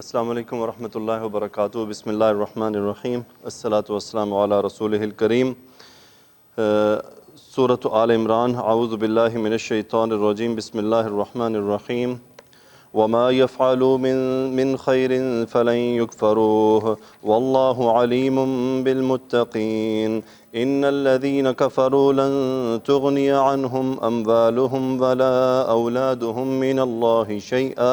السلام علیکم ورحمۃ اللہ وبرکاتہ۔ بسم اللہ الرحمن الرحیم، الصلاۃ والسلام علی رسولہ الکریم۔ سورۃ آل عمران۔ اعوذ باللہ من الشیطان الرجیم، بسم اللہ الرحمن الرحیم۔ وما يفعلوا من خير فلن يكفروه والله عليم بالمتقين إن الذين كفروا لن تغني عنهم أموالهم ولا أولادهم من الله شيئا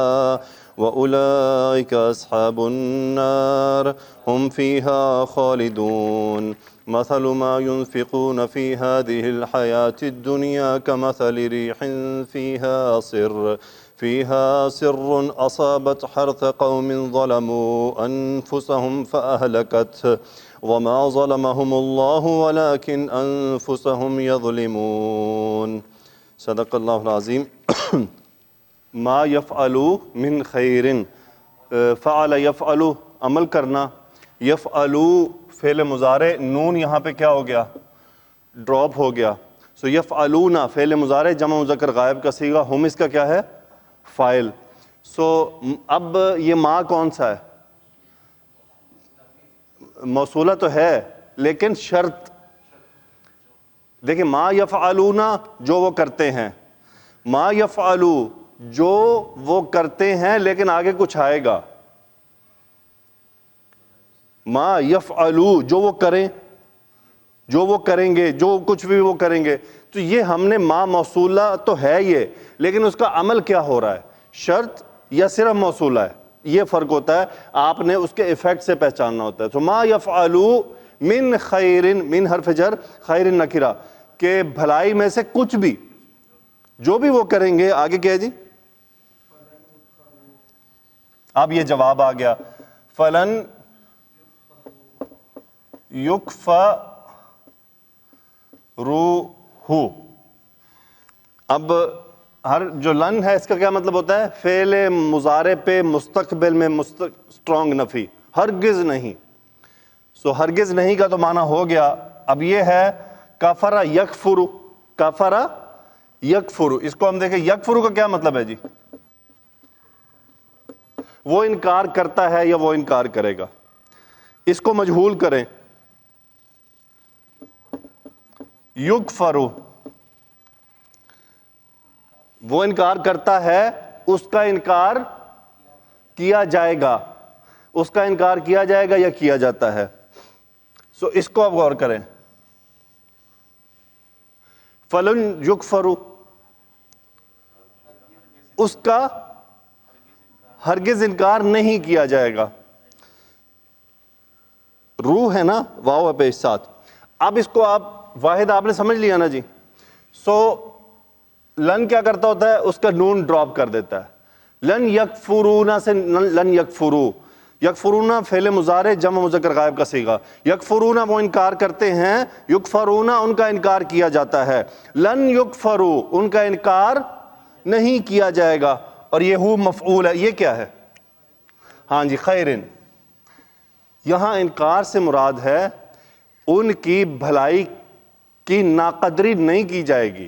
وأولئك أصحاب النار هم فيها خالدون مثل ما ينفقون في هذه الحياة الدنيا كمثل ريح فيها سر أصابت حرث قوم ظلموا أنفسهم فأهلكته وما ظلمهم الله ولكن أنفسهم يظلمون۔ صدق اللہ العظیم۔ ما یفعلو من خیر، فعل یفعلو عمل کرنا، یفعلو فعل مضارع، نون یہاں پہ کیا ہو گیا؟ ڈراپ ہو گیا۔ سو یفعلون فعل مضارع جمع مذکر غائب کا صیغہ، ہم اس کا کیا ہے؟ فاعل۔ سو اب یہ ما کون سا ہے؟ موصولہ تو ہے لیکن شرط دیکھیں، ما یفعلون جو وہ کرتے ہیں، ما یفعلو جو وہ کرتے ہیں لیکن آگے کچھ آئے گا، ما یفعلو جو وہ کریں، جو وہ کریں گے، جو کچھ بھی وہ کریں گے۔ تو یہ ہم نے ما موصولہ تو ہے یہ، لیکن اس کا عمل کیا ہو رہا ہے؟ شرط یا صرف موصولہ ہے؟ یہ فرق ہوتا ہے، آپ نے اس کے ایفیکٹ سے پہچاننا ہوتا ہے۔ تو ما یفعلو من خیر، من حرف جر، خیر نکرہ، کہ بھلائی میں سے کچھ بھی، جو بھی وہ کریں گے، آگے کیا ہے جی؟ اب یہ جواب آ گیا، فلن یکفروہ۔ اب ہر جو لن ہے اس کا کیا مطلب ہوتا ہے؟ فعل مضارع پہ مستقبل میں اسٹرانگ نفی، ہرگز نہیں۔ سو ہرگز نہیں کا تو معنی ہو گیا۔ اب یہ ہے کفر یکفر، کفر یکفر، اس کو ہم دیکھیں یکفر کا کیا مطلب ہے جی؟ وہ انکار کرتا ہے یا وہ انکار کرے گا؟ اس کو مجہول کریں، یکفرو، وہ انکار کرتا ہے، اس کا انکار کیا جائے گا، اس کا انکار کیا جائے گا یا کیا جاتا ہے؟ سو اس کو آپ غور کریں، فلن یکفرو، اس کا ہرگز انکار نہیں کیا جائے گا۔ روح ہے نا، واو ہے پیش ساتھ۔ اب اس کو آپ واحد آپ نے سمجھ لیا نا جی۔ سو لن کیا کرتا ہوتا ہے؟ اس کا نون ڈراپ کر دیتا ہے۔ لن یکفرون سے لن یکفرو، یکفرون فعل مضارع جمع مذکر غائب کا صیغہ، یکفرون وہ انکار کرتے ہیں، یکفرون ان کا انکار کیا جاتا ہے، لن یکفرو ان کا انکار نہیں کیا جائے گا۔ اور یہ ہو مفعول ہے، یہ کیا ہے؟ ہاں جی، خیرن۔ یہاں انکار سے مراد ہے ان کی بھلائی کی ناقدری نہیں کی جائے گی۔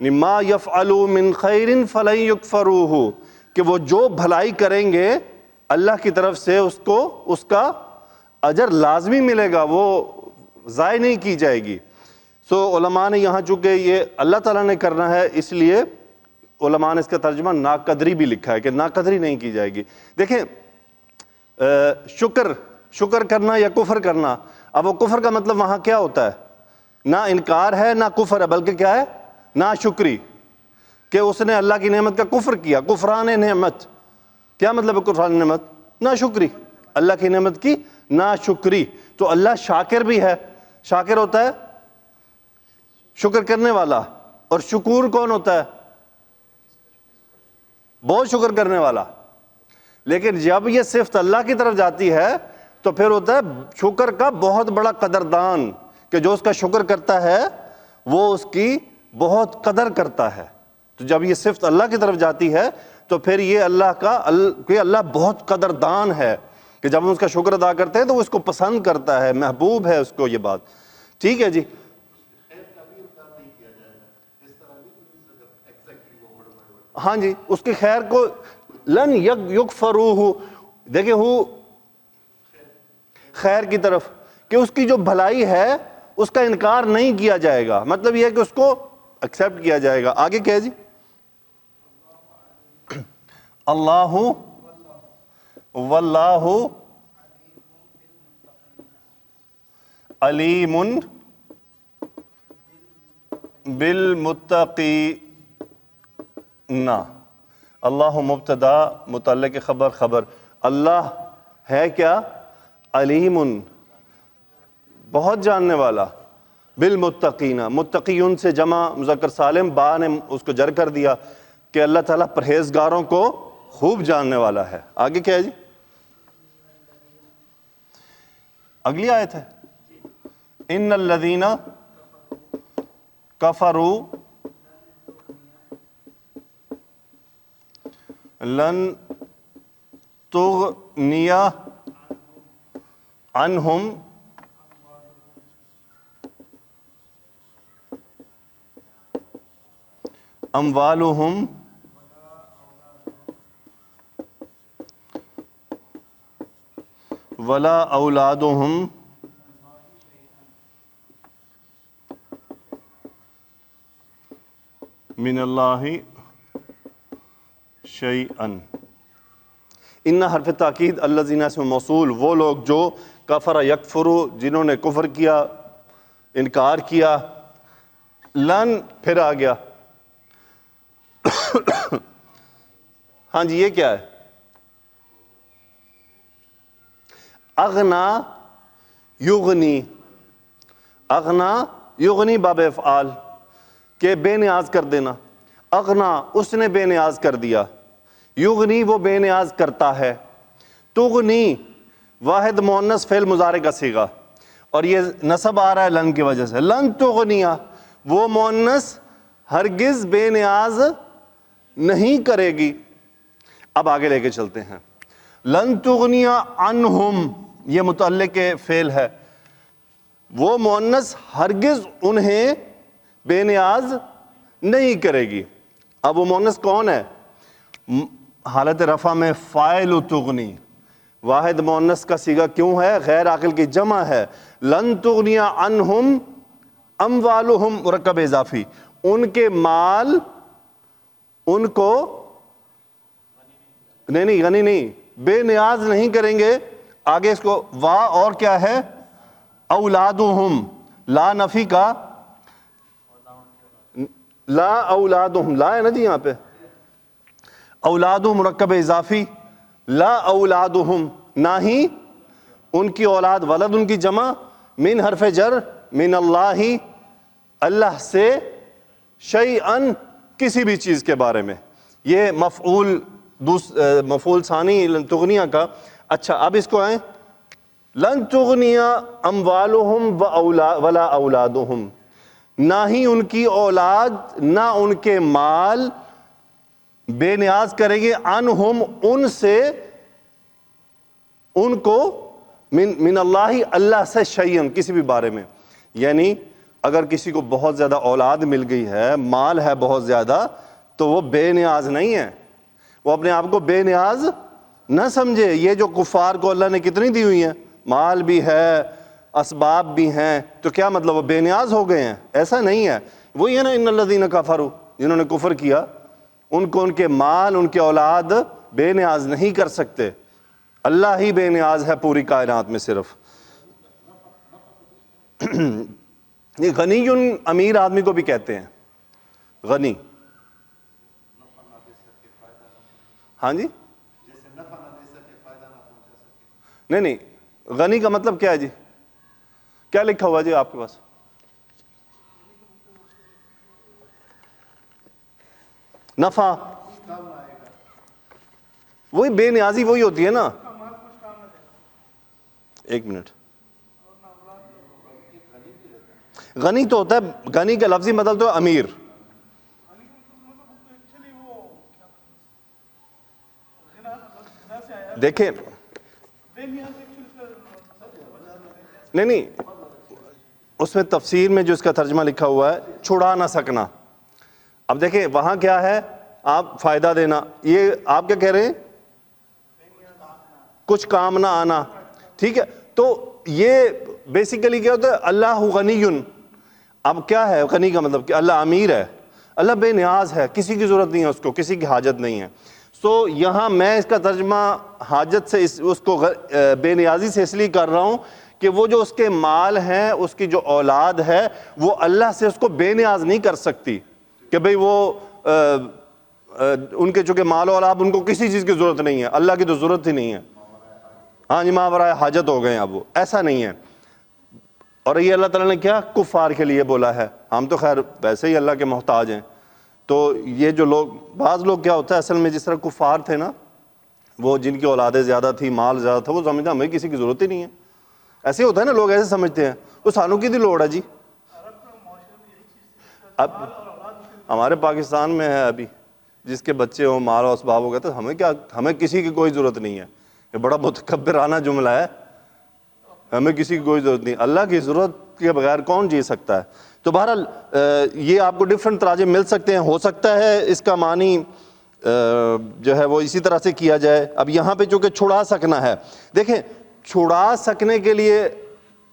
ما یفعلوا من خیر فلن یکفروہ، کہ وہ جو بھلائی کریں گے اللہ کی طرف سے اس کو اس کا اجر لازمی ملے گا، وہ ضائع نہیں کی جائے گی۔ سو علماء نے یہاں چونکہ یہ اللہ تعالیٰ نے کرنا ہے، اس لیے علماء نے اس کا ترجمہ ناقدری بھی لکھا ہے کہ ناقدری نہیں کی جائے گی۔ دیکھیں شکر کرنا یا کفر کرنا، اب وہ کفر کا مطلب وہاں کیا ہوتا ہے؟ نہ انکار ہے نہ کفر ہے، بلکہ کیا ہے؟ نا شکری، کہ اس نے اللہ کی نعمت کا کفر کیا، کفران نعمت۔ کیا مطلب ہے کفران نعمت؟ نا شکری، اللہ کی نعمت کی نا شکری۔ تو اللہ شاکر بھی ہے، شاکر ہوتا ہے شکر کرنے والا، اور شکور کون ہوتا ہے؟ بہت شکر کرنے والا۔ لیکن جب یہ صفت اللہ کی طرف جاتی ہے تو پھر ہوتا ہے شکر کا بہت بڑا قدردان، کہ جو اس کا شکر کرتا ہے وہ اس کی بہت قدر کرتا ہے۔ تو جب یہ صفت اللہ کی طرف جاتی ہے تو پھر یہ اللہ بہت قدردان ہے، کہ جب ہم اس کا شکر ادا کرتے ہیں تو وہ اس کو پسند کرتا ہے، محبوب ہے اس کو یہ بات۔ ٹھیک ہے جی۔ ہاں جی، اس کی خیر کو لن یکفروہ، دیکھیں ہو خیر کی طرف، کہ اس کی جو بھلائی ہے اس کا انکار نہیں کیا جائے گا، مطلب یہ ہے کہ اس کو ایکسپٹ کیا جائے گا. آگے کیا ہے جی؟ اللہ واللہ علیم بالمتقین. اللہ مبتدا، متعلق خبر خبر. اللہ ہے کیا؟ علیم، بہت جاننے والا. بالمتقین، متقیون سے جمع مذکر سالم، با نے اس کو جر کر دیا کہ اللہ تعالیٰ پرہیزگاروں کو خوب جاننے والا ہے. آگے کیا ہے جی؟ اگلی آیت ہے ان الذین کفروا لن تغنی عنہم اموالہم ولا اولادہم من اللہ شیئا. ان حرف تاکید، الذین اسم موصول، وہ لوگ جو کفر یکفرو، جنہوں نے کفر کیا، انکار کیا. لن پھر آ گیا. ہاں جی، یہ کیا ہے؟ اغنا یغنی، اغنا یغنی باب افعال، کہ بے نیاز کر دینا. اغنا، اس نے بے نیاز کر دیا. یغنی، وہ بے نیاز کرتا ہے. تغنی، واحد مؤنث فعل مضارع کا صیغہ، اور یہ نصب آ رہا ہے لن کی وجہ سے. لن تغنیا، وہ مؤنث ہرگز بے نیاز نہیں کرے گی. اب آگے لے کے چلتے ہیں. لن تغنیا عنہم، یہ متعلق فعل ہے. وہ مؤنث ہرگز انہیں بے نیاز نہیں کرے گی. اب وہ مؤنث کون ہے؟ حالت رفع میں فاعل تغنی، واحد مؤنث کا صیغہ کیوں ہے؟ غیر عاقل کی جمع ہے. لن تغنی عنہم اموالہم، مرکب اضافی، ان کے مال ان کو نہیں غنی نہیں، بے نیاز نہیں کریں گے. آگے اس کو وا اور کیا ہے؟ اولادہم، لا نفی کا، لا اولادہم، لا ہے نا جی یہاں پہ. اولادہم مرکب اضافی، لا اولادہم، نہ ہی ان کی اولاد. ولد ان کی جمع، من حرف جر، من اللہ، اللہ سے، شیئن، کسی بھی چیز کے بارے میں. یہ مفعول ثانی لن تغنیہ کا. اچھا اب اس کو آئیں. لن تغنیہ اموالہم ولا اولادہم، نہ ہی ان کی اولاد نہ ان کے مال بے نیاز کریں گے. عنہم، ان سے، ان کو، من اللہ، اللہ سے، شیئن، کسی بھی بارے میں. یعنی اگر کسی کو بہت زیادہ اولاد مل گئی ہے، مال ہے بہت زیادہ، تو وہ بے نیاز نہیں ہے. وہ اپنے آپ کو بے نیاز نہ سمجھے. یہ جو کفار کو اللہ نے کتنی دی ہوئی ہیں، مال بھی ہے، اسباب بھی ہیں، تو کیا مطلب وہ بے نیاز ہو گئے ہیں؟ ایسا نہیں ہے. وہی ہے نا ان الذین کفروا، جنہوں نے کفر کیا، ان کو ان کے مال، ان کے اولاد بے نیاز نہیں کر سکتے. اللہ ہی بے نیاز ہے پوری کائنات میں صرف. یہ غنی امیر آدمی کو بھی کہتے ہیں غنی. ہاں جی، نہیں، غنی کا مطلب کیا ہے جی؟ کیا لکھا ہوا جی آپ کے پاس؟ نفع، وہی بے نیازی وہی ہوتی ہے نا. ایک منٹ. غنی تو ہوتا ہے، غنی کا لفظی مطلب تو امیر. دیکھیں نہیں، اس میں تفسیر میں جو اس کا ترجمہ لکھا ہوا ہے چھڑا نہ سکنا. اب دیکھیں وہاں کیا ہے؟ آپ فائدہ دینا. یہ آپ کیا کہہ رہے ہیں؟ کچھ کام نہ آنا. ٹھیک ہے, تو یہ بیسیکلی کیا ہوتا ہے, اللہ غنی. اب کیا ہے غنی کا مطلب کہ اللہ امیر ہے, اللہ بے نیاز ہے, کسی کی ضرورت نہیں ہے اس کو, کسی کی حاجت نہیں ہے. سو یہاں میں اس کا ترجمہ حاجت سے اس کو بے نیازی سے اس لیے کر رہا ہوں کہ وہ جو اس کے مال ہیں, اس کی جو اولاد ہے, وہ اللہ سے اس کو بے نیاز نہیں کر سکتی کہ بھئی وہ ان کے چونکہ مال و اولاد, ان کو کسی چیز کی ضرورت نہیں ہے, اللہ کی تو ضرورت ہی نہیں ہے. ہاں جی, ماورائے حاجت ہو گئے ہیں اب وہ, ایسا نہیں ہے. اور یہ اللہ تعالیٰ نے کیا کفار کے لیے بولا ہے, ہم تو خیر ویسے ہی اللہ کے محتاج ہیں. تو یہ جو لوگ, بعض لوگ کیا ہوتا ہے اصل میں جس طرح کفار تھے نا, وہ جن کی اولادیں زیادہ تھی, مال زیادہ تھا, وہ سمجھتے ہمیں کسی کی ضرورت ہی نہیں ہے. ایسے ہوتا ہے نا, لوگ ایسے سمجھتے ہیں, وہ سانوں کی دی لوڑ ہے جی. اب ہمارے پاکستان میں ہے ابھی, جس کے بچے ہوں, مال و اسباب ہو گئے, تو ہمیں کیا, ہمیں کسی کی کوئی ضرورت نہیں ہے. یہ بڑا متکبرانہ جملہ ہے, ہمیں کسی کی کوئی ضرورت نہیں. اللہ کی ضرورت کے بغیر کون جی سکتا ہے. تو بہرحال یہ آپ کو ڈفرینٹ تراجم مل سکتے ہیں. ہو سکتا ہے اس کا معنی جو ہے وہ اسی طرح سے کیا جائے. اب یہاں پہ چونکہ چھڑا سکنا ہے, دیکھیں چھڑا سکنے کے لیے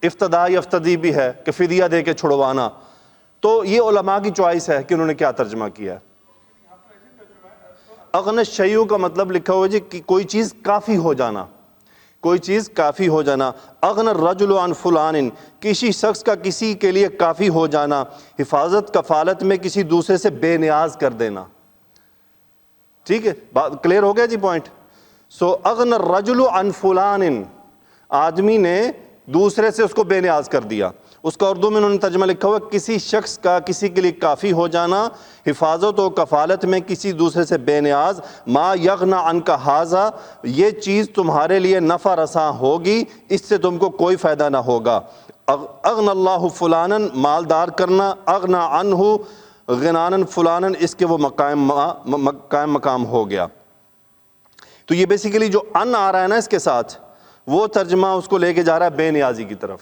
افتداء یفتدی بھی ہے کہ فدیہ دے کے چھڑوانا. تو یہ علماء کی چوائس ہے کہ انہوں نے کیا ترجمہ کیا ہے. اغنى الشیء کا مطلب لکھا ہوا جی کہ کوئی چیز کافی ہو جانا, کوئی چیز کافی ہو جانا. اغنى الرجل عن فلان, کسی شخص کا کسی کے لیے کافی ہو جانا. حفاظت کفالت میں کسی دوسرے سے بے نیاز کر دینا. ٹھیک ہے, بات کلیئر ہو گیا جی پوائنٹ. سو اغنى الرجل عن فلان, آدمی نے دوسرے سے اس کو بے نیاز کر دیا. اس کا اردو میں انہوں نے ترجمہ لکھا ہوا کسی شخص کا کسی کے لیے کافی ہو جانا, حفاظت و کفالت میں کسی دوسرے سے بے نیاز. ما یغنی عنک ھذا, یہ چیز تمہارے لیے نفع رساں ہوگی, اس سے تم کو کوئی فائدہ نہ ہوگا. اغنى اللہ فلانا, مالدار کرنا, اغنى عنہ غنانا فلانا, اس کے وہ قائم مقام ہو گیا. تو یہ بیسیکلی جو ان آ رہا ہے نا اس کے ساتھ, وہ ترجمہ اس کو لے کے جا رہا ہے بے نیازی کی طرف,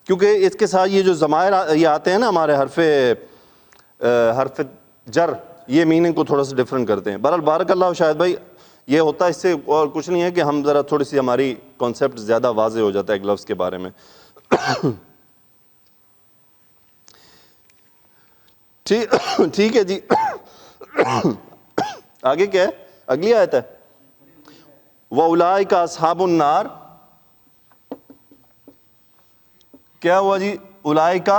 کیونکہ اس کے ساتھ یہ جو ضمائر یہ آتے ہیں نا ہمارے حرف جر, یہ میننگ کو تھوڑا سا ڈفرینٹ کرتے ہیں. بہرحال بارک اللہ. شاید بھائی یہ ہوتا ہے, اس سے اور کچھ نہیں ہے کہ ہم ذرا تھوڑی سی ہماری کانسیپٹ زیادہ واضح ہو جاتا ہے ایک لفظ کے بارے میں. ٹھیک ہے جی. آگے کیا ہے, اگلی آیت ہے. وَأُولَٰئِكَ أَصْحَابُ النَّارِ, کیا ہوا جی اولئک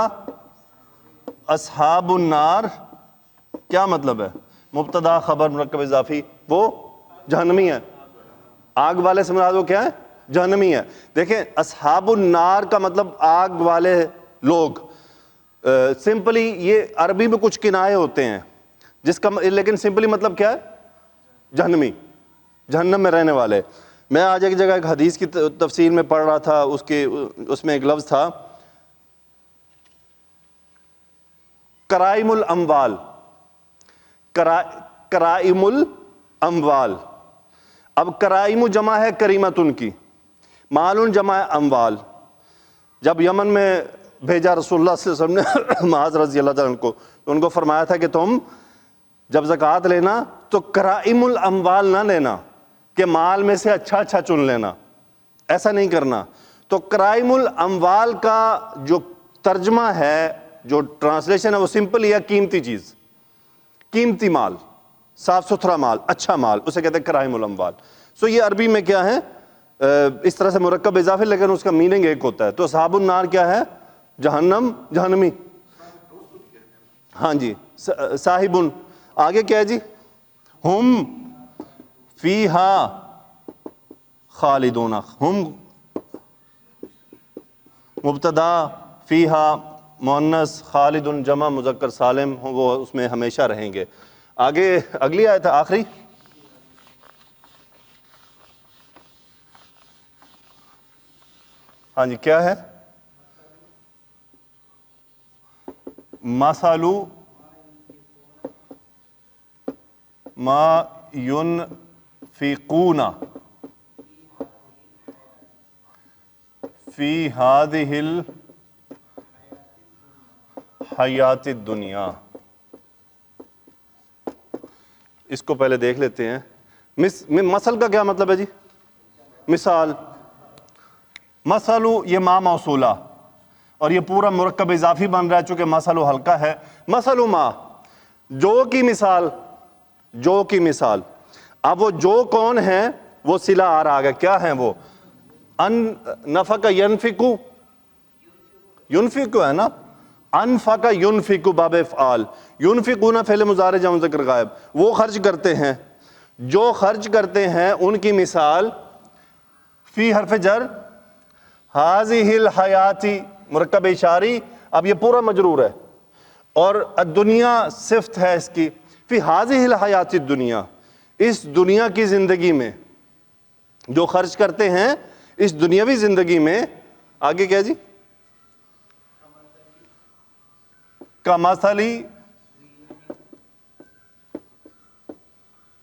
اصحاب النار, کیا مطلب ہے؟ مبتدا خبر مرکب اضافی, وہ جہنمی ہے. آگ والے سے مراد وہ کیا ہے؟ جہنمی ہے. دیکھیں اصحاب النار کا مطلب آگ والے لوگ. سمپلی یہ عربی میں کچھ کنائے ہوتے ہیں جس کا, لیکن سمپلی مطلب کیا ہے؟ جہنمی, جہنم میں رہنے والے. میں آج ایک جگہ ایک حدیث کی تفسیر میں پڑھ رہا تھا, اس میں ایک لفظ تھا کرائم الاموال. کرائم الاموال, اب کرائم جمع ہے کریمتن کی, مال جمع ہے اموال. جب یمن میں بھیجا رسول اللہ صلی اللہ علیہ وسلم نے معاذ رضی اللہ تعالیٰ عنہ کو, تو ان کو فرمایا تھا کہ تم جب زکوٰۃ لینا تو کرائم الاموال نہ لینا کہ مال میں سے اچھا اچھا چن لینا, ایسا نہیں کرنا. تو کرائم الاموال کا جو ترجمہ ہے, جو ٹرانسلیشن ہے, وہ سمپل ہی ہے قیمتی چیز, قیمتی مال, صاف ستھرا مال, اچھا مال, اسے کہتے ہیں کرائم الاموال. سو یہ عربی میں کیا ہے, اس طرح سے مرکب اضافی, لیکن اس کا میننگ ایک ہوتا ہے. تو اصحاب النار کیا ہے؟ جہنم, جہنمی. ہاں جی, صاحبن. آگے کیا ہے جی؟ ہم فیہا خالدون. ہم مبتدا, فیہا مؤنث, خالدن جمع مذکر سالم, وہ اس میں ہمیشہ رہیں گے. آگے اگلی آیت ہے آخری. ہاں جی, کیا ہے؟ مثل ما ينفقون فی هذه الحیات الدنیا. اس کو پہلے دیکھ لیتے ہیں. مثل کا کیا مطلب ہے جی؟ مثال. مثلو یہ ما موصولہ اور یہ پورا مرکب اضافی بن رہا ہے چونکہ مثلو ہلکا ہے. مثلو ما جو کی مثال, جو کی مثال. اب وہ جو کون ہے وہ صلہ آ رہا ہے, کیا ہے وہ؟ ان نفق ینفقو, ینفقو ہے نا, انفق ینفقو باب افعال, ینفقون فعل مضارع جمع مذکر غائب, وہ خرچ کرتے ہیں, جو خرچ کرتے ہیں ان کی مثال. فی حرف جر ہذہ الحیاتی مرکب اشاری, اب یہ پورا مجرور ہے اور الدنیا صفت ہے اس کی. فی ہذہ الحیات الدنیا, اس دنیا کی زندگی میں جو خرچ کرتے ہیں اس دنیاوی زندگی میں. آگے کیا جی؟ کمثلی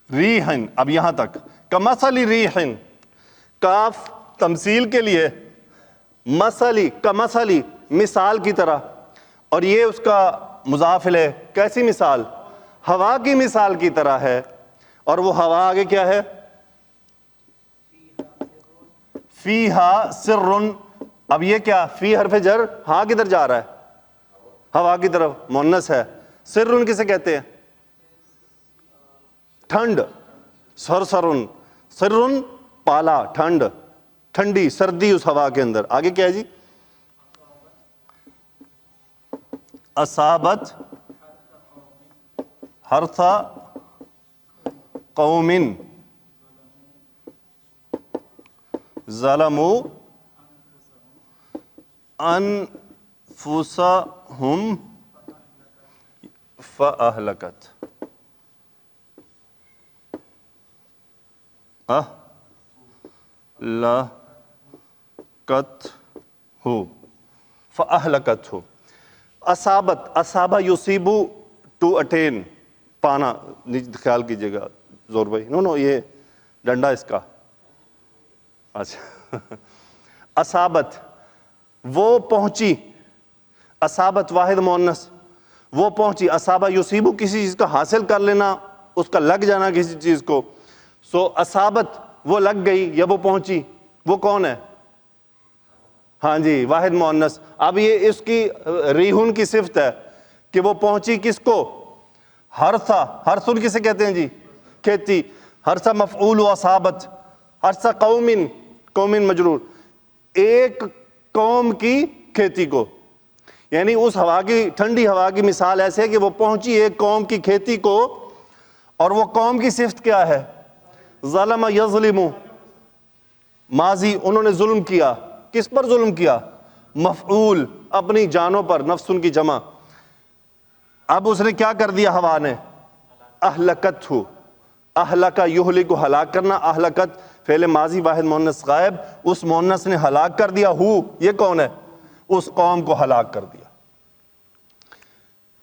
ریحن, اب یہاں تک کمثلی ریحن, کاف تمثیل کے لیے, مثلی کمثلی مثال کی طرح, اور یہ اس کا مضاف الیہ. کیسی مثال؟ ہوا کی مثال کی طرح ہے, اور وہ ہوا آگے کیا ہے؟ فیہا سر. اب یہ کیا؟ فی حرف جر, ہاں کدھر جا رہا ہے؟ ہوا کی طرف, مؤنث ہے. سر کسے کہتے ہیں؟ ٹھنڈ, سرسرن, سرن پالا, ٹھنڈ, ٹھنڈی سردی اس ہوا کے اندر. آگے کیا ہے جی؟ اصابت حرث قوم ظلموا انفسهم فاہلکت. اہلکت ہو, فاہلکت ہو. اصابت, اصابہ یصیبو, ٹو اٹین, پانا, خیال کیجئے گا زور بھائی, نو یہ ڈنڈا اس کا. اچھا اصابت وہ پہنچی, اصابت واحد مؤنث, وہ پہنچی. اصابہ یصیبو کسی چیز کا حاصل کر لینا, اس کا لگ جانا کسی چیز کو. سو اصابت وہ لگ گئی یا وہ پہنچی, وہ کون ہے؟ ہاں جی واحد مؤنث. اب یہ اس کی ریحون کی صفت ہے کہ وہ پہنچی کس کو؟ ہرثا. ہرثن کسے کہتے ہیں جی؟ کھیتی. ہرثا مفعول و اصابت. ہرثا قومن, قومن مجرور, ایک قوم کی کھیتی کو. یعنی اس ہوا کی, ٹھنڈی ہوا کی مثال ایسے ہے کہ وہ پہنچی ایک قوم کی کھیتی کو, اور وہ قوم کی صفت کیا ہے؟ ظلم یظلم, ماضی, انہوں نے ظلم کیا. کس پر ظلم کیا؟ مفعول, اپنی جانوں پر, نفس ان کی جمع. اب اس نے کیا کر دیا ہوا نے؟ اہلکت ہو. اہلکا یہلک کو ہلاک کرنا, اہلکت فعل ماضی واحد مؤنث غائب, اس مؤنث نے ہلاک کر دیا. ہو یہ کون ہے؟ اس قوم کو ہلاک کر دیا.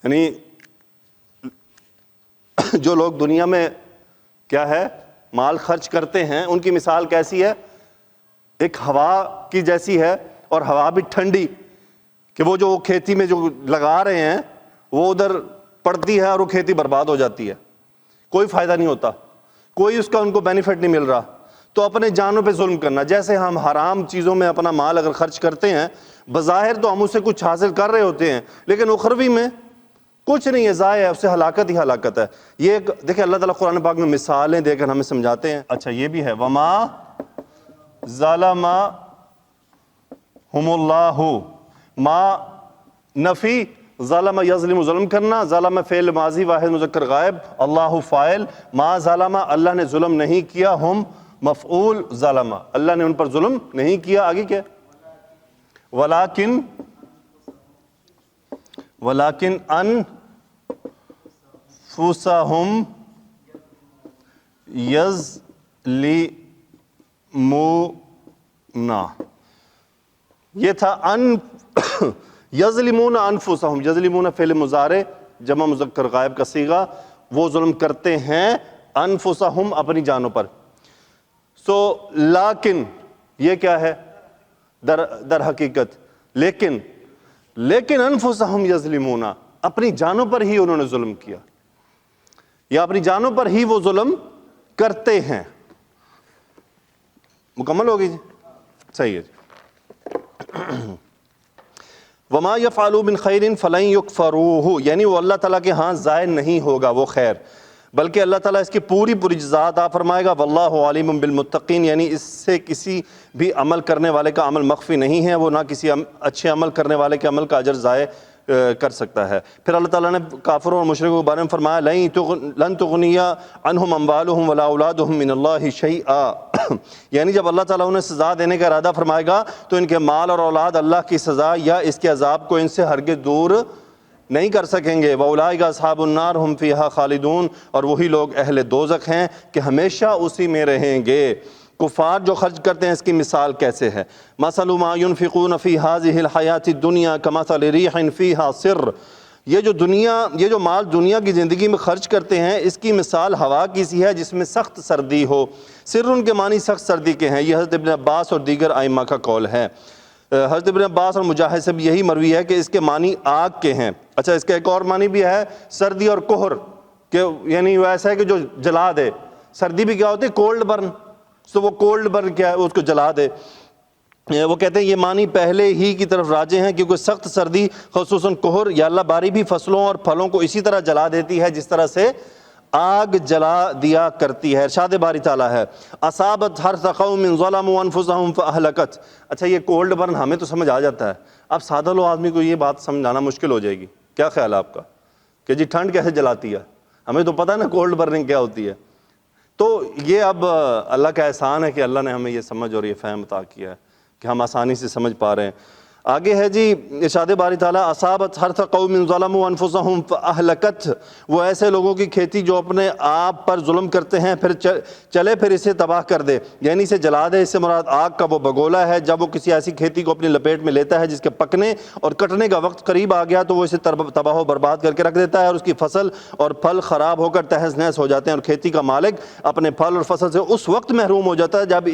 یعنی جو لوگ دنیا میں کیا ہے مال خرچ کرتے ہیں ان کی مثال کیسی ہے؟ ایک ہوا کی جیسی ہے, اور ہوا بھی ٹھنڈی, کہ وہ جو کھیتی میں جو لگا رہے ہیں وہ ادھر پڑتی ہے اور وہ کھیتی برباد ہو جاتی ہے, کوئی فائدہ نہیں ہوتا, کوئی اس کا ان کو بینیفٹ نہیں مل رہا. تو اپنے جانوں پہ ظلم کرنا. جیسے ہم حرام چیزوں میں اپنا مال اگر خرچ کرتے ہیں, بظاہر تو ہم اس سے کچھ حاصل کر رہے ہوتے ہیں, لیکن اخروی میں کچھ نہیں ہے, ضائع ہے, اس سے ہلاکت ہی ہلاکت ہے. یہ ایک دیکھیں اللہ تعالیٰ قرآن پاک میں مثالیں دے کر ہمیں سمجھاتے ہیں. اچھا یہ بھی ہے, وما ظلمہم اللہ, ما نفی, ظلم یظلم ظلم کرنا, ظلم فعل ماضی واحد مذکر غائب, اللہ فاعل, ما ظلم اللہ نے ظلم نہیں کیا, ہم مفعول, ظلم اللہ نے ان پر ظلم نہیں کیا. آگے کیا؟ ولیکن انفسہم یظلمون, یہ تھا ان یظلمون انفسہم, یظلمون فعل مضارع جمع مذکر غائب کا صیغہ, وہ ظلم کرتے ہیں انفسہم اپنی جانوں پر. سو لیکن یہ کیا ہے در حقیقت؟ لیکن انفسہم یظلمون, اپنی جانوں پر ہی انہوں نے ظلم کیا, یا اپنی جانوں پر ہی وہ ظلم کرتے ہیں. مکمل ہوگی جی؟ صحیح ہے جی. وما یفعلوا من خیر فلن یکفروہ، یعنی وہ اللہ تعالیٰ کے ہاں ضائع نہیں ہوگا وہ خیر، بلکہ اللہ تعالیٰ اس کی پوری پوری جزا عطا فرمائے گا. واللہ علیم بالمتقین، یعنی اس سے کسی بھی عمل کرنے والے کا عمل مخفی نہیں ہے، وہ نہ کسی اچھے عمل کرنے والے کے عمل کا اجر ضائع کر سکتا ہے. پھر اللہ تعالیٰ نے کافروں اور مشرکوں کے بارے میں فرمایا لن تغنی عنہم اموالہم ولا اولادہم من اللہ شیئا، یعنی جب اللہ تعالیٰ انہیں سزا دینے کا ارادہ فرمائے گا تو ان کے مال اور اولاد اللہ کی سزا یا اس کے عذاب کو ان سے ہرگز دور نہیں کر سکیں گے. وَأُولَٰئِكَ أَصْحَابُ النَّارِ هُمْ فِيهَا خَالِدُونَ، اور وہی لوگ اہل دوزخ ہیں کہ ہمیشہ اسی میں رہیں گے. کفار جو خرچ کرتے ہیں اس کی مثال کیسے ہے؟ مَثَلُ مَا يُنْفِقُونَ فِي هَٰذِهِ الْحَيَاةِ الدُّنْيَا كَمَثَلِ رِيحٍ فِيهَا صِرٌّ، یہ جو مال دنیا کی زندگی میں خرچ کرتے ہیں اس کی مثال ہوا کی سی ہے جس میں سخت سردی ہو. سر کے معنی سخت سردی کے ہیں. یہ حضرت ابن عباس اور دیگر ائمہ کا قول ہے. حضرت ابن عباس اور مجاہد سے بھی یہی مروی ہے کہ اس کے معنی آگ کے ہیں. اچھا، اس کا ایک اور معنی بھی ہے سردی اور کہر، کہ یعنی وہ ایسا ہے کہ جو جلا دے. سردی بھی کیا ہوتی ہے؟ Cold burn. تو وہ کولڈ برن کیا ہے؟ اس کو جلا دے. وہ کہتے ہیں یہ معنی پہلے ہی کی طرف راجع ہیں، کیونکہ سخت سردی خصوصاً کہر یا اللہ باری بھی فصلوں اور پھلوں کو اسی طرح جلا دیتی ہے جس طرح سے آگ جلا دیا کرتی ہے. ارشاد باری تعالیٰ ہے اصابت حرث قوم ظلموا انفسهم فاہلکت. اچھا، یہ کولڈ برن ہمیں تو سمجھ آ جاتا ہے، اب سادہ لو آدمی کو یہ بات سمجھانا مشکل ہو جائے گی. کیا خیال ہے آپ کا کہ جی ٹھنڈ کیسے جلاتی ہے؟ ہمیں تو پتہ ہے نا کولڈ برننگ کیا ہوتی ہے. تو یہ اب اللہ کا احسان ہے کہ اللہ نے ہمیں یہ سمجھ اور یہ فہم عطا کیا ہے کہ ہم آسانی سے سمجھ پا رہے ہیں. آگے ہے جی ارشاد باری تعالیٰ اصابت حرث قوم ظلموا انفسهم فاہلکت، وہ ایسے لوگوں کی کھیتی جو اپنے آپ پر ظلم کرتے ہیں پھر چلے پھر اسے تباہ کر دے، یعنی اسے جلا دے. اس سے مراد آگ کا وہ بگولا ہے جب وہ کسی ایسی کھیتی کو اپنی لپیٹ میں لیتا ہے جس کے پکنے اور کٹنے کا وقت قریب آ گیا تو وہ اسے تباہ و برباد کر کے رکھ دیتا ہے اور اس کی فصل اور پھل خراب ہو کر تہس نہس ہو جاتے ہیں، اور کھیتی کا مالک اپنے پھل اور فصل سے اس وقت محروم ہو جاتا ہے جب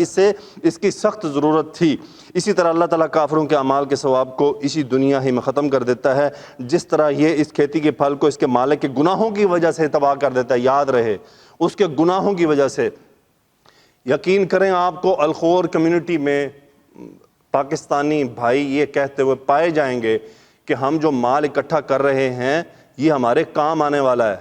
اس کی سخت ضرورت تھی. اسی طرح اللہ تعالیٰ کافروں کے اعمال کے ثواب کو اسی دنیا ہی میں ختم کر دیتا ہے، جس طرح یہ اس کھیتی کے پھل کو اس کے مالک کے گناہوں کی وجہ سے تباہ کر دیتا ہے. یاد رہے اس کے گناہوں کی وجہ سے. یقین کریں آپ کو الخور کمیونٹی میں پاکستانی بھائی یہ کہتے ہوئے پائے جائیں گے کہ ہم جو مال اکٹھا کر رہے ہیں یہ ہمارے کام آنے والا ہے.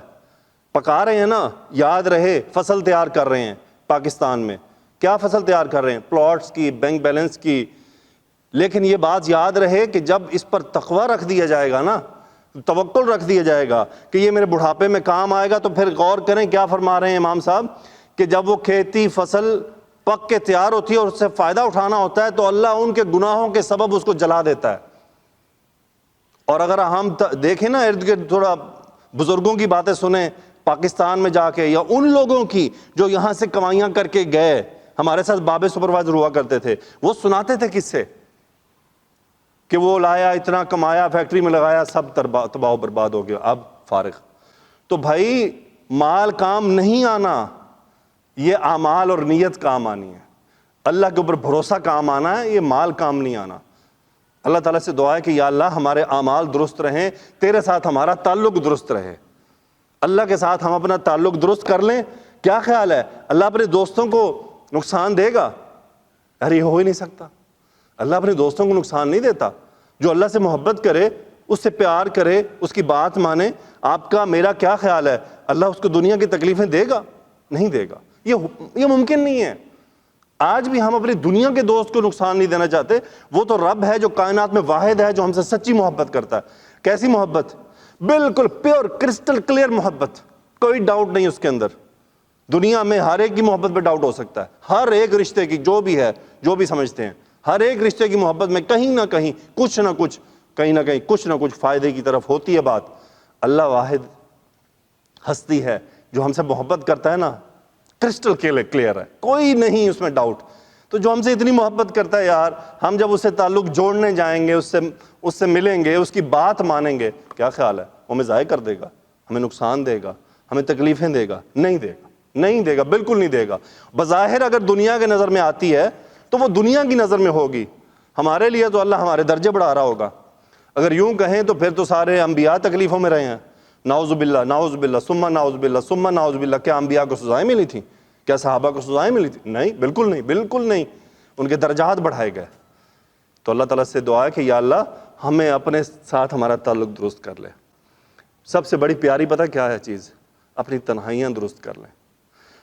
پکا رہے ہیں نا، یاد رہے فصل تیار کر رہے ہیں. پاکستان میں کیا فصل تیار کر رہے ہیں؟ پلاٹس کی، بینک بیلنس کی. لیکن یہ بات یاد رہے کہ جب اس پر تقوی رکھ دیا جائے گا نا، توکل رکھ دیا جائے گا کہ یہ میرے بڑھاپے میں کام آئے گا، تو پھر غور کریں کیا فرما رہے ہیں امام صاحب کہ جب وہ کھیتی فصل پک کے تیار ہوتی ہے اور اس سے فائدہ اٹھانا ہوتا ہے تو اللہ ان کے گناہوں کے سبب اس کو جلا دیتا ہے. اور اگر ہم دیکھیں نا ارد گرد تھوڑا بزرگوں کی باتیں سنیں پاکستان میں جا کے، یا ان لوگوں کی جو یہاں سے کمائیاں کر کے گئے، ہمارے ساتھ بابے سپروائزر ہوا کرتے تھے، وہ سناتے تھے کس سے کہ وہ لایا اتنا کمایا فیکٹری میں لگایا سب تباہ و برباد ہو گیا اب فارغ. تو بھائی مال کام نہیں آنا، یہ اعمال اور نیت کام آنی ہے. اللہ کے اوپر بھروسہ کام آنا ہے، یہ مال کام نہیں آنا. اللہ تعالیٰ سے دعا ہے کہ یا اللہ ہمارے اعمال درست رہیں، تیرے ساتھ ہمارا تعلق درست رہے. اللہ کے ساتھ ہم اپنا تعلق درست کر لیں. کیا خیال ہے اللہ اپنے دوستوں کو نقصان دے گا؟ ارے یہ ہو ہی نہیں سکتا. اللہ اپنے دوستوں کو نقصان نہیں دیتا. جو اللہ سے محبت کرے، اس سے پیار کرے، اس کی بات مانے، آپ کا میرا کیا خیال ہے اللہ اس کو دنیا کی تکلیفیں دے گا؟ نہیں دے گا. یہ ممکن نہیں ہے. آج بھی ہم اپنی دنیا کے دوست کو نقصان نہیں دینا چاہتے. وہ تو رب ہے جو کائنات میں واحد ہے، جو ہم سے سچی محبت کرتا ہے. کیسی محبت؟ بالکل پیور کرسٹل کلیئر محبت، کوئی ڈاؤٹ نہیں اس کے اندر. دنیا میں ہر ایک کی محبت پہ ڈاؤٹ ہو سکتا ہے، ہر ایک رشتے کی جو بھی ہے، جو بھی سمجھتے ہیں، ہر ایک رشتے کی محبت میں کہیں نہ کہیں کچھ نہ کچھ، کہیں نہ کہیں کچھ نہ کچھ فائدے کی طرف ہوتی ہے بات. اللہ واحد ہستی ہے جو ہم سے محبت کرتا ہے نا، کرسٹل کلیئر ہے، کوئی نہیں اس میں ڈاؤٹ. تو جو ہم سے اتنی محبت کرتا ہے یار، ہم جب اس سے تعلق جوڑنے جائیں گے، اس سے ملیں گے، اس کی بات مانیں گے، کیا خیال ہے وہ ہمیں ضائع کر دے گا؟ ہمیں نقصان دے گا؟ ہمیں تکلیفیں دے گا؟ نہیں دے گا، نہیں دے گا، بالکل نہیں دے گا. بظاہر اگر دنیا کے نظر میں آتی ہے تو وہ دنیا کی نظر میں ہوگی. ہمارے لیے تو اللہ ہمارے درجے بڑھا رہا ہوگا. اگر یوں کہیں تو پھر تو سارے انبیاء تکلیفوں میں رہے ہیں. نعوذ باللہ، نعوذ باللہ، ثم نعوذ باللہ، ثم نعوذ باللہ. کیا انبیاء کو سزائیں ملی تھیں؟ کیا صحابہ کو سزائیں ملی تھی؟ نہیں، بالکل نہیں، بالکل نہیں. ان کے درجات بڑھائے گئے. تو اللہ تعالیٰ سے دعا ہے کہ یا اللہ ہمیں اپنے ساتھ ہمارا تعلق درست کر لے. سب سے بڑی پیاری پتہ کیا ہے چیز؟ اپنی تنہائیاں درست کر لیں.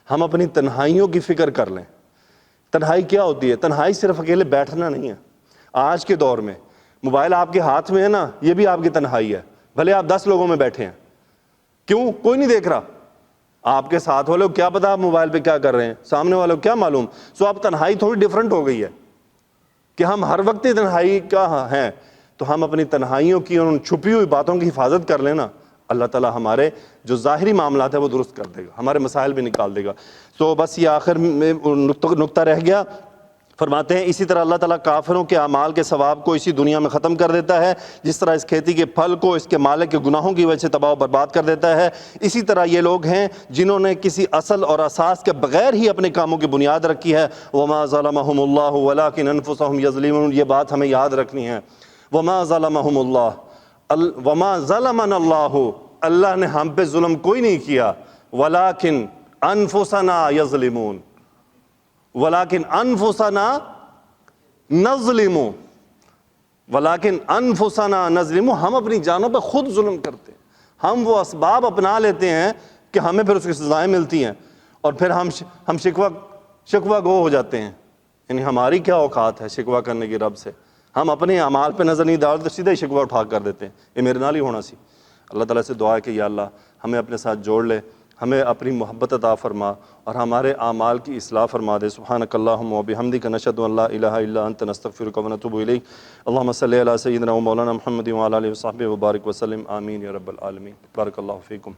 ہم اپنی تنہائیوں کی فکر کر لیں. تنہائی کیا ہوتی ہے؟ تنہائی صرف اکیلے بیٹھنا نہیں ہے. آج کے دور میں موبائل آپ کے ہاتھ میں ہے نا, یہ بھی آپ کی تنہائی ہے. بھلے آپ 10 لوگوں میں بیٹھے ہیں, کیوں؟ کوئی نہیں دیکھ رہا. آپ کے ساتھ والے کیا پتا آپ موبائل پہ کیا کر رہے ہیں, سامنے والوں کیا معلوم. سو اب تنہائی تھوڑی ڈیفرنٹ ہو گئی ہے کہ ہم ہر وقت تنہائی کا ہیں. تو ہم اپنی تنہائیوں کی اور ان چھپی ہوئی باتوں کی حفاظت کر لینا, اللہ تعالیٰ ہمارے جو ظاہری معاملات ہیں وہ درست کر دے گا, ہمارے مسائل بھی نکال دے گا. تو بس یہ آخر میں نقطہ رہ گیا. فرماتے ہیں اسی طرح اللہ تعالیٰ کافروں کے اعمال کے ثواب کو اسی دنیا میں ختم کر دیتا ہے, جس طرح اس کھیتی کے پھل کو اس کے مالک کے گناہوں کی وجہ سے تباہ و برباد کر دیتا ہے. اسی طرح یہ لوگ ہیں جنہوں نے کسی اصل اور اساس کے بغیر ہی اپنے کاموں کی بنیاد رکھی ہے. وما ظلمهم اللہ ولکن انفسهم یظلمون, یہ بات ہمیں یاد رکھنی ہے. وما ظلمهم اللہ, وما ظلمنا اللہ, اللہ نے ہم پہ ظلم کوئی نہیں کیا. ولکن انفسنا یظلمون, ولیکن انفسنا نظلم, ولیکن انفسنا نظلم, ہم اپنی جانوں پہ خود ظلم کرتے ہیں. ہم وہ اسباب اپنا لیتے ہیں کہ ہمیں پھر اس کی سزائیں ملتی ہیں, اور پھر ہم شکوہ گو ہو جاتے ہیں. یعنی ہماری کیا اوقات ہے شکوہ کرنے کی رب سے؟ ہم اپنے اعمال پہ نظر نہیں ڈالتے, سیدھا ہی شکوہ اٹھا کر دیتے ہیں, یہ میرے نال ہی ہونا سی. اللہ تعالیٰ سے دعا ہے کہ یا اللہ ہمیں اپنے ساتھ جوڑ لے, ہمیں اپنی محبت عطا فرما اور ہمارے اعمال کی اصلاح فرما دے. سبحانک اللہم و بحمدک نشہد ان لا الہ الا انت نستغفرک و نتوب الیک. اللہم صلی علی سیدنا و مولانا محمد و علی آلہ و صحبہ و بارک وسلم. آمین یا رب العالمین. بارک اللہ فیکم.